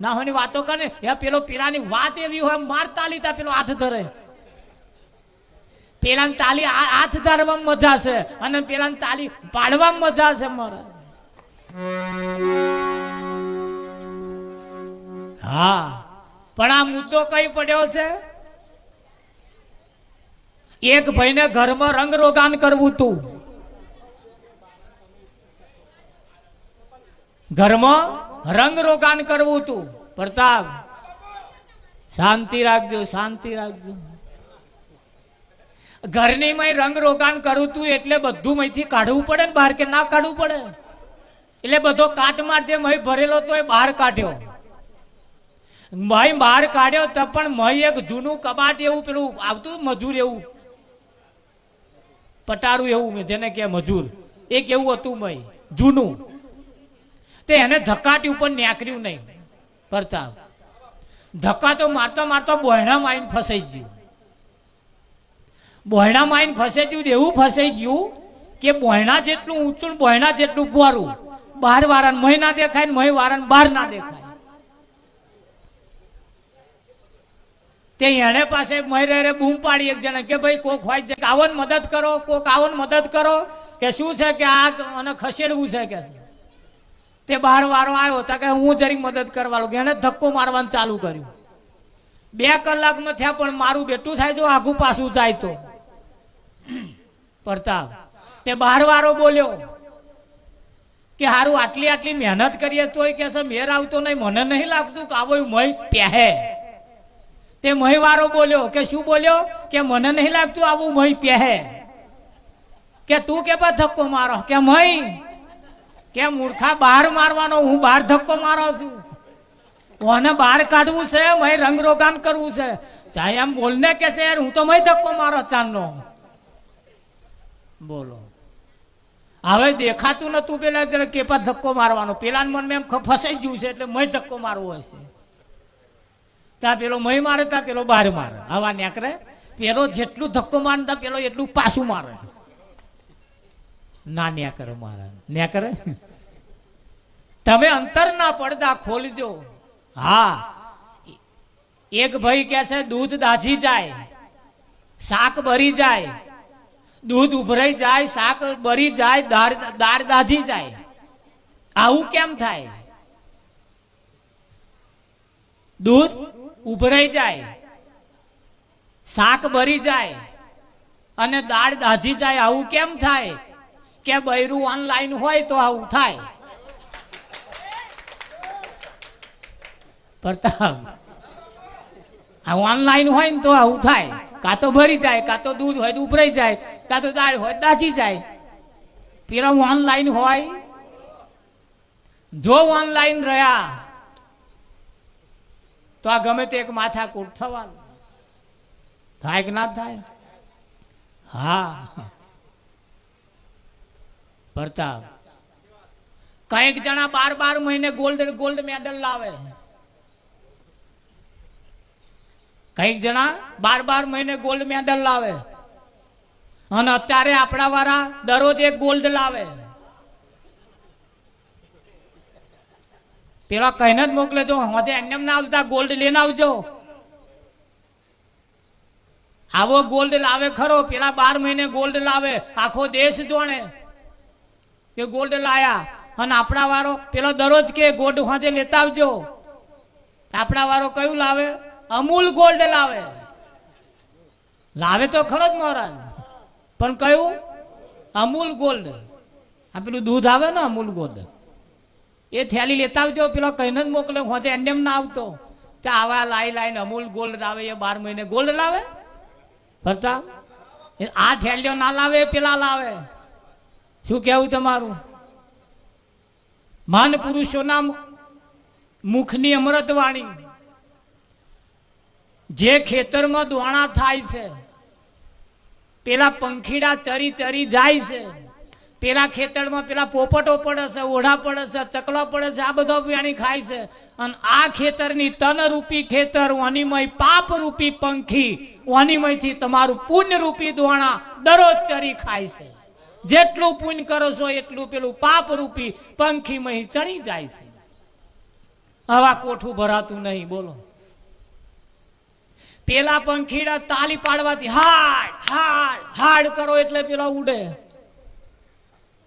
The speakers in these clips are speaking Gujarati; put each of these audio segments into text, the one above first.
ના હોય ની વાતો કરે એ પેલો પેલાની વાત એવી હોય માર તાલી તા પેલો હાથ ધરે, પેલાની તાલી હાથ ધરવામાં મજા છે અને પેલાની તાલી પાડવામાં મજા છે મારા. હા પણ આ મુદ્દો કઈ પડ્યો છે? એક ભાઈને ઘરમાં રંગ રોગાન કરવું તું, ઘરમાં રંગ રોગાન કરવું તું. પ્રતાપ શાંતિ રાખજો, શાંતિ રાખજો. ઘરની માં રંગ રોગાન કરું તું એટલે બધું મયથી કાઢવું પડે ને બહાર, કે ના કાઢવું પડે? એટલે બધો કાટ મારજે મય ભરેલો તો એ બહાર કાઢ્યો, મય બહાર કાઢ્યો તો પણ મય એક જૂનું કબાટ એવું પેલું આવતું મજૂર એવું પટારું એવું જેને કે મજૂર, એક એવું હતું મય જૂનું, તે એને ધક્કાટી ઉપર નેકર્યું નહીં. પ્રતાપ ધક્કા તો મારતો મારતો બોયણામાં આવીને ફસાઈ ગયું, બોયણામાં આવીને ફસાઈ ગયું, એવું ફસાઈ ગયું કે બોયણા જેટલું ઊંચું બોયણા જેટલું બોરું, બહાર વાળાને મય ના દેખાય ને મય વાળાને બહાર ના દેખાય. તે એને પાસે મય રે બૂમ પાડી એક જણા કે ભાઈ કોક હોય છે આવો ને મદદ કરો, કોક આવો ને મદદ કરો, કે શું છે કે આ મને ખસેડવું છે કે. તે બહાર વાળો આવ્યો તો કે હું જરીક મદદ કરવાનો, કે એને ધક્કો મારવાનું ચાલુ કર્યું. 2 કલાકમાં થયા પણ મારું બેઠું થાય જો આઘું પાછું જાય તો. પ્રતાપ તે બહાર વાળો બોલ્યો કે હારું આટલી આટલી મહેનત કરીએ તોય કે મેર આવતો નહીં, મને નહીં લાગતું કે આવો મય પહેહે. તે મય વાળો બોલ્યો કે શું બોલ્યો કે મને નહીં લાગતું આવું મય પહેહે. કે તું કે બા ધક્કો મારો, કે મય કે મૂર્ખા બહાર મારવાનો, હું બહાર ધક્કો મારો છું, ઓને બહાર કાઢવું છે, મય રંગ રોગાન કરવું છે. ત્યાં એમ બોલને કે છે યાર હું તો મય ધક્કો મારો ચાંદનો. બોલો હવે દેખાતું નતું પેલા કેપા ધક્કો મારવાનો, પેલા મનમાં એમ ફસાઈ ગયું છે એટલે મય ધક્કો મારવો હશે. ત્યાં પેલો મય મારે ત્યાં પેલો બહાર મારે, હવા નેકરે. પેલો જેટલું ધક્કો મારતા પેલો એટલું પાછું મારે, ના નેકરે મારે નેકરે. તમે અંતરના પડદા ખોલજો. હા એક ભાઈ કે છે દૂધ દાજી જાય, શાક ભરી જાય, દૂધ ઉભરાઈ જાય, શાક બરી જાય, દાળ દાજી જાય. આવું કેમ થાય? દૂધ ઉભરાઈ જાય, શાક બરી જાય અને દાળ દાજી જાય, આવું કેમ થાય? કે બૈરું ઓનલાઈન હોય તો આવું થાય. પ્રતાપ આ ઓનલાઈન હોય ને તો આવું થાય, કાં તો ભરી જાય, કાં તો દૂધ હોય તો ઉભરાઈ જાય, કાં તો દાળ હોય દાજી જાય. પેલા ઓનલાઈન હોય, જો ઓનલાઈન રહ્યા તો આ ગમે તે એક માથાકૂટ થવાનું થાય કે ના થાય? હા પ્રતાપ કઈક જણા 12 મહિને ગોલ્ડ મેડલ લાવે, કઈક જણા 12 મહિને ગોલ્ડ મેડલ લાવે, અને અત્યારે આપણા વાળા દરરોજ એક ગોલ્ડ લાવે. પેલા કહીને જ મોકલે જો હોજે એમ ના આવતા ગોલ્ડ લઈને આવજો. આવો ગોલ્ડ લાવે ખરો, પેલા 12 મહિને ગોલ્ડ લાવે, આખો દેશ જોણે કે ગોલ્ડ લાયા. અને આપણા વાળો પેલો દરરોજ કે ગોલ્ડ હોજે લેતા આવજો. આપણા વાળો કયું લાવે? અમૂલ ગોલ્ડ લાવે. લાવે તો ખરો જ મહારાજ, પણ કયું? અમૂલ ગોલ્ડ. આ પેલું દૂધ આવે ને અમૂલ ગોલ્ડ, એ થેલી લેતા આવજો. પેલો કહીને જ મોકલે હોજે એમ ના આવતો. ત્યાં આવા લાઈને અમૂલ ગોલ્ડ લાવે, એ 12 મહિને ગોલ્ડ લાવે. ભરતા આ થેલીઓ ના લાવે, પેલા લાવે. શું કેવું તમારું? મહાન પુરુષોના મુખની અમૃત વાણી. જે ખેતરમાં દોણા થાય છે, પેલા પંખીડા ચરી ચરી જાય છે, પેલા ખેતરમાં પેલા પોપટો પડે છે, ઓઢા પડે છે, ચકલા પડે છે, આ બધો પ્રાણી ખાય છે. અને આ ખેતરની તન રૂપી ખેતર, વાનીમય પાપ રૂપી પંખી, વાનીમયથી તમારું પુણ્ય રૂપી દોણા દરરોજ ચરી ખાય છે. જેટલું પુણ્ય કરો છો એટલું પેલું પાપ રૂપી પંખીમય ચડી જાય છે. હવા કોઠું ભરાતું નહીં. બોલો, પેલા પંખીડા તાલી પાડવાથી હાડ હાડ હાડ કરો એટલે પેલા ઉડે.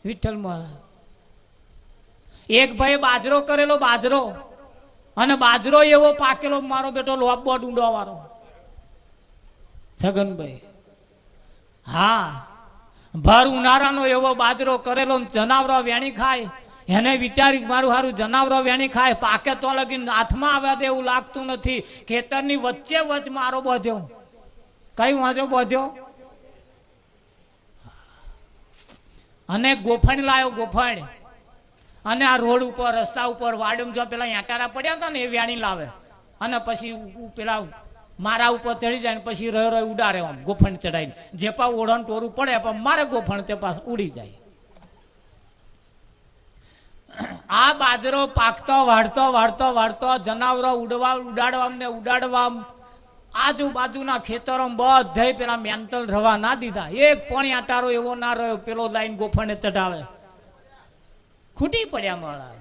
વિઠ્ઠલ મહારાજ એક ભાઈ બાજરો કરેલો, બાજરો, અને બાજરો એવો પાકેલો, મારો બેટો લોબો ડુંડો વાળો છગનભાઈ. હા, ભર ઉનાળાનો એવો બાજરો કરેલો, જનાવરો વેણી ખાય. એને વિચારી મારું હારું જનાવરો વેણી ખાય, પાકે તો લગીને હાથમાં આવે દે એવું લાગતું નથી. ખેતરની વચ્ચે વચ્ચ મારો બોધ્યો. કઈ વાંચો બોધ્યો? અને ગોફણ લાયો, ગોફણ. અને આ રોડ ઉપર, રસ્તા ઉપર, વાડમ જો પેલા યાટારા પડ્યા હતા ને એ વેણી લાવે, અને પછી પેલા મારા ઉપર ચડી જાય, પછી રહ રહ ઉડાડે આમ ગોફણ ચડાવીને. જે પા ઓળણ ટોરું પડે પણ મારે ગોફણ તે પાસ ઉડી જાય. આ બાજરો પાકતો, વાળતો વાળતો વાળતો જનાવરો ઉડાડવા ને ઉડાડવા આજુબાજુના ખેતરો બધે પેલા મેન્ટલ રવા ના દીધા. એક પણ આટારો એવો ના રહ્યો પેલો લાઈન ગોફણે ચઢાવે. ખૂટી પડ્યા મારા.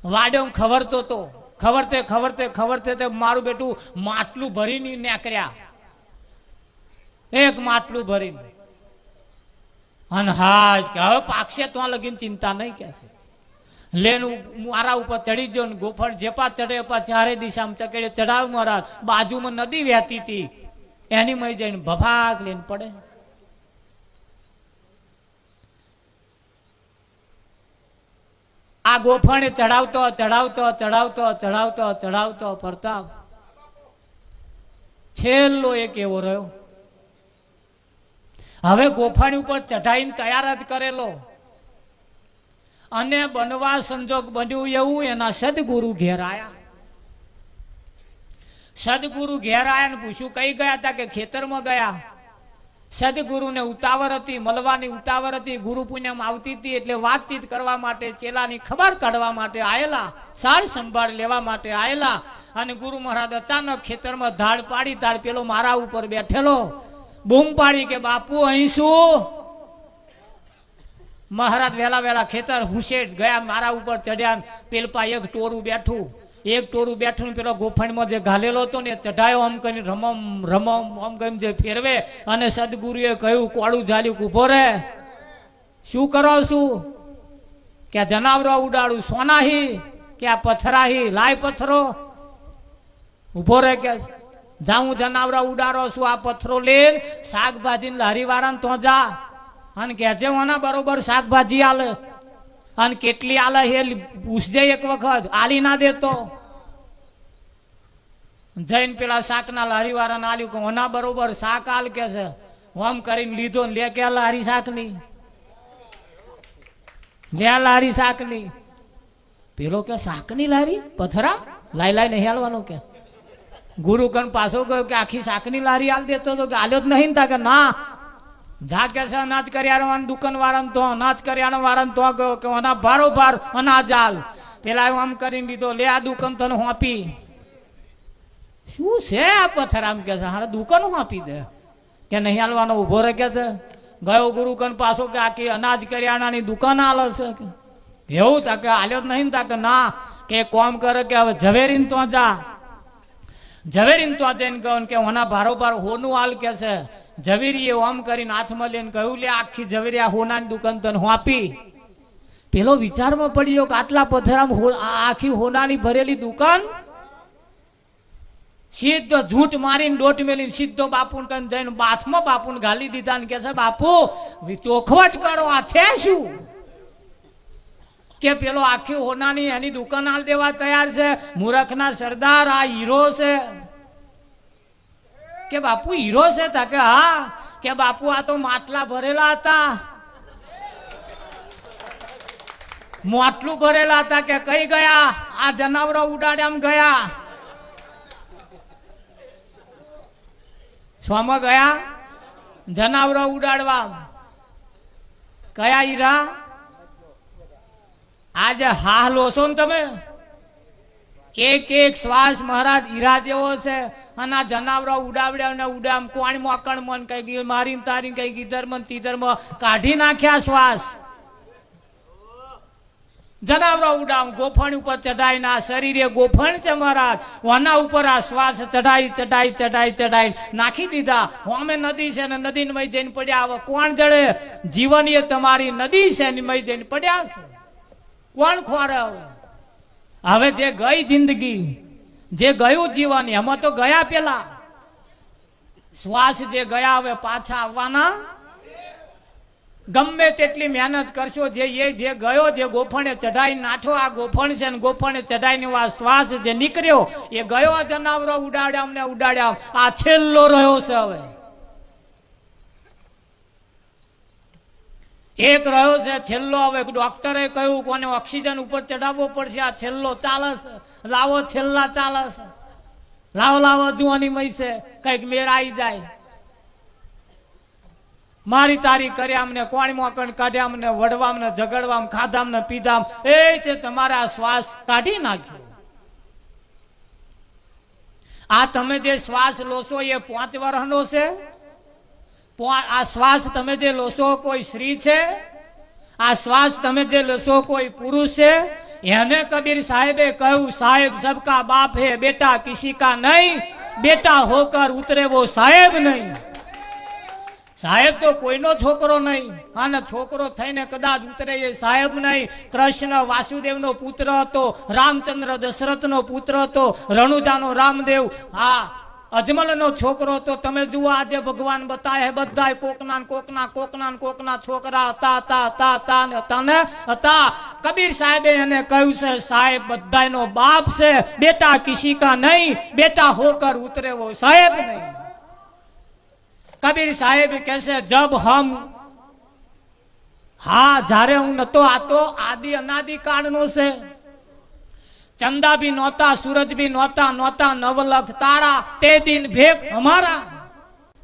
વાડ્યો ખબરતો તો ખબરતે ખબરતે ખબરતે તે મારું બેટું માટલું ભરીને નીકળ્યા, એક માટલું ભરીને. અને હાજ કે હવે પાકશે તો લગીને ચિંતા નહીં કે છે. લેનું મારા ઉપર ચડી ગયો ને ગોફણ જેપા ચડે એપા ચારે દિશામાં ચકેડે ચડાવ મહારાજ. બાજુમાં નદી વહેતી હતી, એની મય જઈને ભભાગ લઈને પડે. આ ગોફણે ચડાવતો ચડાવતો ચડાવતો ચડાવતો ચડાવતો પ્રતાપ છેલ્લો એક એવો રહ્યો. હવે ગોફાણી ઉપર ચઢાઈને તૈયાર જ કરેલો, અને બનવા સંજોગ બન્યું એવું એના સદગુરુ ઘેર આયા. સદગુરુ ઘેર આયા ને પૂછ્યું કઈ ગયા હતા? કે ખેતરમાં ગયા. સદગુરુને ઉતાવળ હતી, મળવાની ઉતાવળ હતી. ગુરુ પુણ્યમ આવતી હતી એટલે વાતચીત કરવા માટે, ચેલાની ખબર કાઢવા માટે આયેલા, સાર સંભાળ લેવા માટે આયેલા. અને ગુરુ મહારાજ અચાનક ખેતરમાં ધાડ પાડી, તાર પેલો મારા ઉપર બેઠેલો બૂમ પાડી કે બાપુ અહીં શું? મહારાજ વેલા વેલા ખેતર હુસેટ ગયા, મારા ઉપર ચડ્યા. પેલપા એક ટોરું બેઠું, એક ટોરું બેઠું પેલો ગોફણમાં જે ઘાલેલો હતો ને ચઢાયો આમ કરીને રમમ રમમ આમ કરીને જે ફેરવે. અને સદગુરુએ કહ્યું કોળું ઝાલ્યું, ઉભો રે. શું કરો છું? કે જનાવરો ઉડાડું. સોનાહી કે આ પથરાહી? લાય પથ્થરો. ઉભો રે કે જાઉં જનાવરા ઉડાડો છું, આ પથ્થરો લઈને શાકભાજી લારી વાળા તો જા અને કહેજે ઓના બરોબર શાકભાજી આલે, અને કેટલી આલે એ પૂછજે એક વખત. આલી ના દેતો જઈને પેલા શાકના લારી વાળાને આલ્યું કે ઓના બરોબર શાક આલ કે છે. આમ કરીને લીધો ને લે કે લારી શાકની, લે લારી શાકની. પેલો કે શાકની લારી? પથરા લાઈ લાઈ નહીં હાલવાનો કે. ગુરુ કન પાછો ગયો કે આખી શાકની લારી આલ દેતો તો કે આલ્યો જ નહીં તા કે ના. જા કે છે અનાજ કરિયાણાની દુકાન વાળાને તો, અનાજ કરિયાણા વાળાને તો ગયો કે આના ભારોભાર અનાજ આલ. પેલા આમ કરીને દીધો, લે આ દુકાન તને હોપી. શું છે આ પથ્થર? આમ કે છે હારે દુકાન હોપી દે કે નહીં હાલવાનો. ઉભો રહે કે છે. ગયો ગુરુ કન પાછો કે આખી અનાજ કરિયાણાની દુકાન આલે છે કે. એવું તા કે આલ્યો જ નહીં તા કે ના. કે કોમ કરે કે હવે ઝવેરીને તો જા. ઝવેરીને તો જઈને કહું કે ઓના ભારોભાર હોનું હાલ કે છે. ઝવેરીએ ઓમ કરીને હાથમાં લઈને કહ્યું, લે આખી ઝવેરી આ હોનાની દુકાન તને હોપી. પેલો વિચારમાં પડ્યો કે આટલા પથ્થરામાં આખી હોનાની ભરેલી દુકાન. સીધો ઝૂંટ મારીને દોટ મેલી સીધો બાપુને કઈ જઈને બાથમાં બાપુને ગાલી દીધા ને કે છે બાપુ ચોખવટ કરો, આ છે શું? કે પેલો આખી હોનાની એની દુકાન હાલ દેવા તૈયાર છે. મૂરખના સરદાર, આ હીરો છે. કે બાપુ હીરો છે? તા કે હા. કે બાપુ આ તો માટલા ભરેલા હતા, માટલું ભરેલા હતા. કે કઈ ગયા? આ જનાવરો ઉડાડ્યા ગયા. સ્વામ ગયા જનાવરો ઉડાડવા. કયા હીરા? આજે હા લો છો ને તમે. એક એક શ્વાસ મહારાજ હીરા જેવો છે. અને આ જનાવરો ઉડાવડ્યા ને ઉડામ કોણ મોકણ મન કઈ મારીને તારીને કઈ ગીધર મન તીધર કાઢી નાખ્યા શ્વાસ. જનાવરો ઉડાવ ગોફણ ઉપર ચઢાઈ ના શરીરે ગોફણ છે મહારાજ વાના ઉપર આ શ્વાસ ચઢાઈ નાખી દીધા હોમે નદી છે ને નદી મય જઈને પડ્યા હવે કોણ જડે જીવન એ તમારી નદી છે ને મય જઈને પડ્યા છે કોણ ખોરે હવે જે ગઈ જિંદગી જે ગયું જીવન એમાં તો ગયા પેલા શ્વાસ જે ગયા હવે પાછા આવવાના ગમે તેટલી મહેનત કરશો જે ગયો જે ગોફણે ચઢાઈ નાઠો આ ગોફણ છે ને ગોફણે ચઢાઈને આ શ્વાસ જે નીકળ્યો એ ગયો જનાવરો ઉડાડ્યા આ છેલ્લો રહ્યો છે હવે એક રહ્યો છે છેલ્લો હવે ડોક્ટરે કહ્યું કોને ઓક્સિજન ઉપર ચડાવવો પડશે આ છેલ્લો ચાલે છે લાવો છેલ્લા ચાલે છે લાવો જુવાની મય છે કઈક મેર આવી જાય મારી તારી કર્યા અમને કોણ મોકણ કાઢ્યા અમને વડવા અમને ઝઘડવા ખાધા અમને પીધા એ તે તમારા શ્વાસ કાઢી નાખ્યો આ તમે જે શ્વાસ લોશો એ 5 વર્ષનો છે આ શ્વાસ તમે જે લોશો કોઈ સ્ત્રી છે આ શ્વાસ તમે જે લોશો કોઈ પુરુષ છે એને કબીર સાહેબે કહ્યું સાહેબ સબકા બાપ હે બેટા કિસી કા નહીં બેટા હોકર ઉતરે વો સાહેબ નહીં સાહેબ તો કોઈનો છોકરો નહીં અને છોકરો થઈને કદાચ ઉતરે એ સાહેબ નહીં કૃષ્ણ વાસુદેવનો પુત્ર હતો રામચંદ્ર દશરથનો પુત્ર હતો રણુજાનો રામદેવ હા અજમલનો છોકરો હતો તમે જુઓ આજે ભગવાન બતાવે બધા કોકના છોકરા હતા કબીર સાહેબે એને કહ્યું છે સાહેબ બધાનો બાપ છે બેટા કિસી કા નહીં બેટા હોકર ઉતરે વો સાહેબ નહીં કબીર સાહેબ કહેશે જબ હમ હા જ્યારે હું નતો આતો આદિ અનાદિ કાળનો છે ચંદા भी नौता सूरज भी नौता नवलख तारा ते दिन भेख हमारा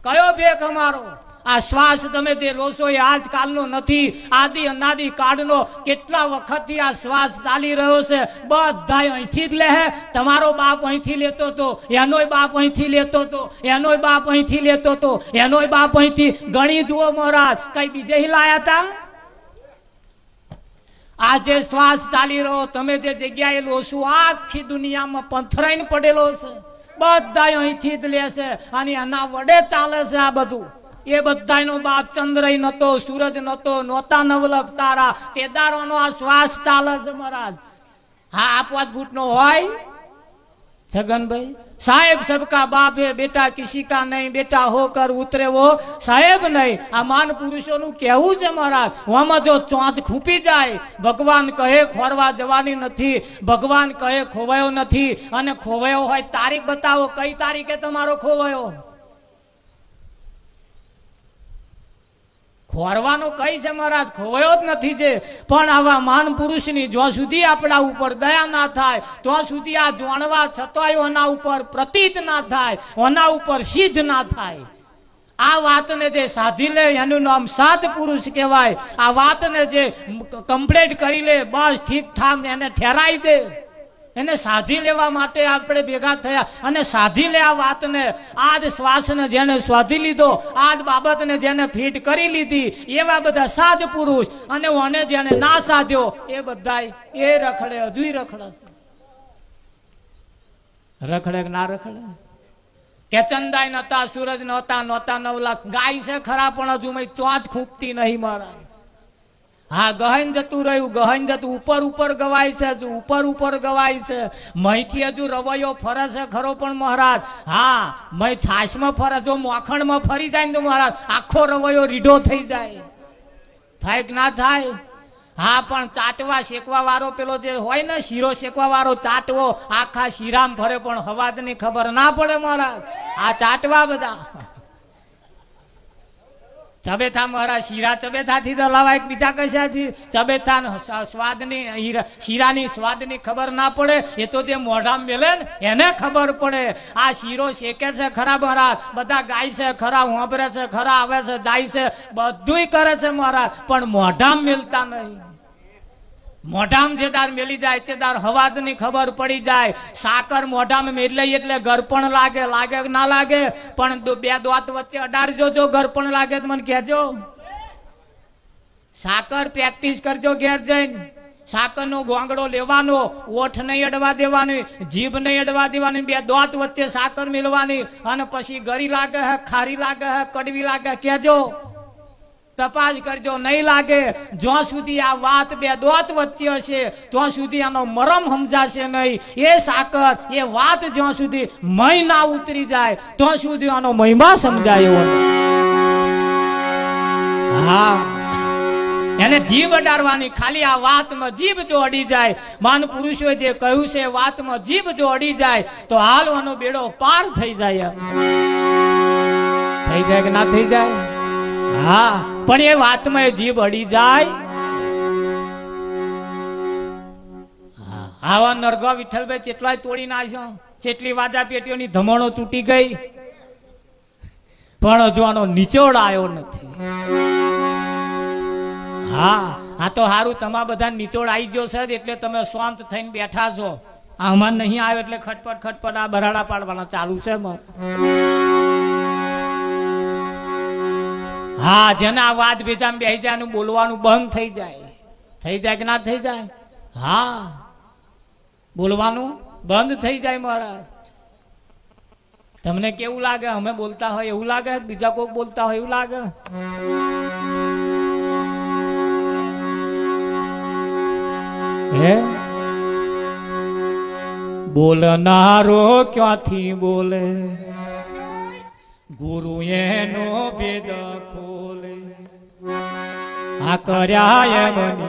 कयो भेख हमारो આ શ્વાસ તમે જે લોશો એ આજકાલનો નથી આદિ અનાદિ કાળનો કેટલા વખતથી આ શ્વાસ ચાલી રહ્યો છે બધા અહીંથી જ લે તમારો બાપ અહીંથી લેતો હતો એનોય બાપ અહીંથી લેતો હતો એનોય બાપ અહીંથી લેતો હતો એનોય બાપ અહીંથી ગણી જુઓ મહારાજ કઈ બીજે લાયા હતા આ જે શ્વાસ ચાલી રહ્યો તમે જે જગ્યાએ લોશો આખી દુનિયામાં પંથરાઈને પડેલો છે બધા અહીંથી જ લેશે અને એના વડે ચાલે છે આ બધું એ બધાનો બાપ ચંદ્રય નતો સૂરજ નતો નોતા નવલખ તારા તેદારોનો આ શ્વાસ ચાલે છે મહારાજ હા આ 5 ફૂટનો હોય છગનભાઈ સાહેબ સબકા બાપ હે બેટા કિસી કા નહીં બેટા હોકર ઉતરે વો સાહેબ નહીં આ માન પુરુષોનું કહેવું છે મહારાજ આમાં જો ચોંચ ખૂપી જાય ભગવાન કહે ખોરવા જવાની નથી ભગવાન કહે ખોવાયો નથી અને ખોવાયો હોય તારીખ બતાવો કઈ તારીખે તમારો ખોવાયો ખોરવાનો કઈ છે મહારાજ ખોવાયો જ નથી જે પણ આવા માન પુરુષની જ્યાં સુધી આપણા ઉપર દયા ના થાય ત્યાં સુધી આ જાણવા છતાંય એના ઉપર પ્રતીત ના થાય એના ઉપર સિદ્ધ ના થાય આ વાતને જે સાધી લે એનું નામ સાત પુરુષ કહેવાય આ વાતને જે કમ્પ્લીટ કરી લે બસ ઠીક ઠાક એને ઠેરાઈ દે એને સાધી લેવા માટે આપણે ભેગા થયા અને સાધી લે આ વાતને આજ શ્વાસને જેને સ્વાધી લીધો આજ બાબતને જેને ફિટ કરી લીધી એવા બધા સાધ પુરુષ અને ઓને જેને ના સાધ્યો એ બધા એ રખડે હજુય રખડે કે ના રખડે કે ચંદાય નતા સૂરજ નહોતા નવલાખ ગાય છે ખરા પણ હજુ મેં ચોચ ખૂંપતી નહીં મારા હા ગહન જતું રહ્યું ગહન જતું ઉપર ગવાય છે હજુ ઉપર ગવાય છે મહીથી હજુ રવૈયો ફરે છે ખરો પણ મહારાજ હા મય છાશમાં ફરે જો મોખણમાં ફરી જાય ને તો મહારાજ આખો રવૈયો રીઢો થઈ જાય થાય કે ના થાય હા પણ ચાટવા શેકવા વાળો પેલો જે હોય ને શીરો શેકવા વાળો ચાટવો આખા શીરામ ફરે પણ હવાજની ખબર ના પડે મહારાજ આ ચાટવા બધા ચબેથા મારા શીરા ચબેથાથી દલાવાય બીજા કશાથી ચબેથા સ્વાદની શીરાની સ્વાદની ખબર ના પડે એ તો જે મોઢામાં મેલે ને એને ખબર પડે આ શીરો શેકે છે ખરા મહારાજ બધા ગાય છે ખરા હોંભરે છે ખરા આવે છે જાય છે બધુંય કરે છે મહારાજ પણ મોઢામાં મેલતા નહીં મોઢામાં જે દાર મેલી જાય તે દાર હવાદની ખબર પડી જાય સાકર મોઢામાં મેલી એટલે ગરપણ લાગે કે ના લાગે પણ બે દોત વચ્ચે અડાડજો જો ગરપણ લાગે તો મને કહેજો સાકર પ્રેક્ટિસ કરજો ઘેર જઈને સાકરનો ગોંગડો લેવાનો, ઓઠ નહીં અડવા દેવાની, જીભ નહીં અડવા દેવાની, બે દાંત વચ્ચે સાકર મેળવાની, અને પછી ગરી લાગે હે, ખારી લાગે હે, કડવી લાગે કહેજો, તપાસ કરજો. નહીં લાગે જ્યાં સુધી આ વાત બે દાંત વચ્ચે હશે ત્યાં સુધી આનો મરમ સમજાશે નહીં. એ સાકર એ વાત જ્યાં સુધી મય ના ઉતરી જાય ત્યાં સુધી આનો મહિમા સમજાય એવો નથી. હા, એને જીભ અડાડવાની. ખાલી આ વાતમાં જીભ જો અડી જાય, માન પુરુષોએ જે કહ્યું છે વાતમાં જીભ જો અડી જાય તો હાલવાનો બેડો પાર થઈ જાય. થઈ જાય કે ના થઈ જાય? હા, પણ એ વાતમાં એ જીભ અડી જાય. આવા નરગા વિઠ્ઠલભાઈ કેટલાય તોડી નાખ્યો, કેટલી વાજા પેટીઓની ધમણો તૂટી ગઈ, પણ હજુ આનો નિચોડ આવ્યો નથી. હા, આ તો સારું તમારા બધા નિચોડ આવી ગયો છે એટલે તમે શાંત થઈને બેઠા છો. આમાં નહીં આવ્યો એટલે ખટપટ ખટપટ આ બરાડા પાડવાના ચાલુ છે. હા, જેના વાત ભેજામાં બેસી જાય બોલવાનું બંધ થઈ જાય. થઈ જાય કે ના થઈ જાય? હા, બોલવાનું બંધ થઈ જાય. મહારાજ તમને કેવું લાગે? અમે બોલતા હોય એવું લાગે? બીજા કોઈ બોલતા હોય એવું લાગે? હે, બોલનારો ક્યાંથી બોલે, ગુરુ એનો ભેદ ખોલે. આ કર્યા એમ